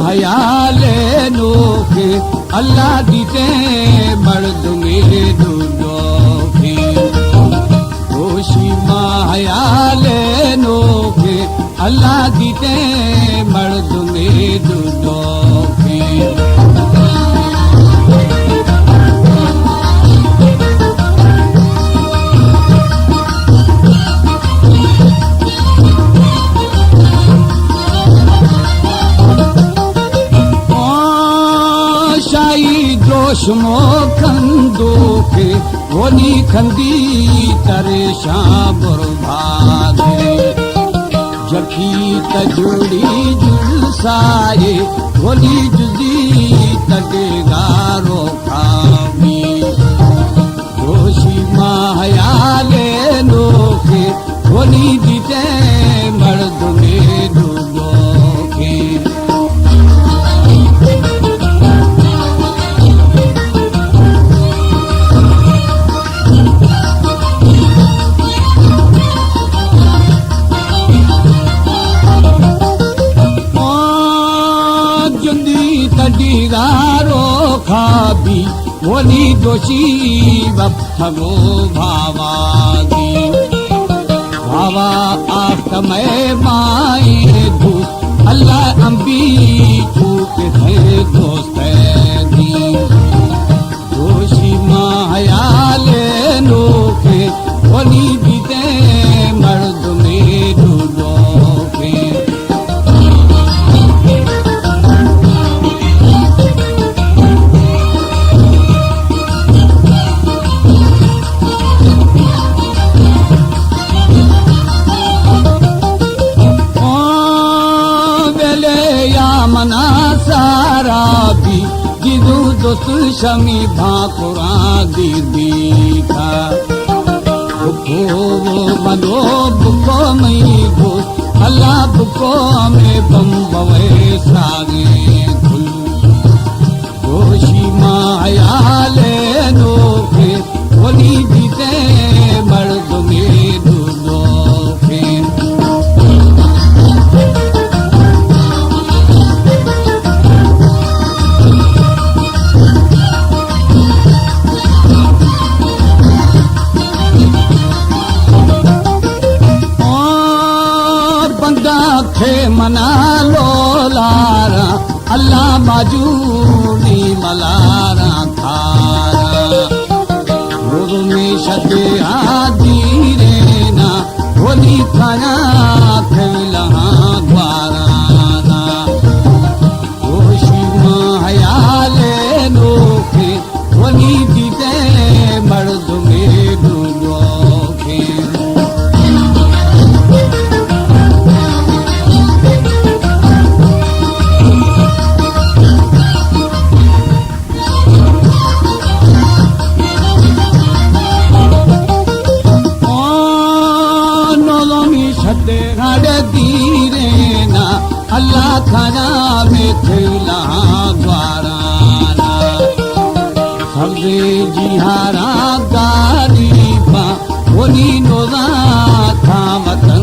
हयाले नोखे अल्लाह दीते मर्द मेरे दुनोखे होशी माँ हयाले नोखे अल्लाह दीते मर्द मेरे दुनोखे जोशमो खंदो के होली खंदी तरे शाम भागे जखी तजुड़ी जुलसाए होली जुदी तटेगारो खामी जोशी मायाले नोके होली दीते मर्द में डूबो के तडीगारो खाबी होली दोषी बप्थगो भावादी भावा आकमय माए दू अल्लाह अंबी चूक है दोस्त दी दोषी मायाले नोखे होली बीते मर्द में डूबोगे दोस्त शमी भाकुरा दीदी था बुको मनो बुको मई गो अल्लाह बुको में बम्बवे सागे गुल दोषी मायाले नोखे होली जीते मर्द में डूबोगे मना लो लारा अल्लाह बाजूनी मलारा थारा गुरु में शदे आदि रेना होली खाना खेला द्वाराना होशी मायाले नोखे होली दीते मर्द में डूबोगे अल्लाह खाना में खेला द्वाराना सबसे जिहारा गारीबा होली नोदा था वतन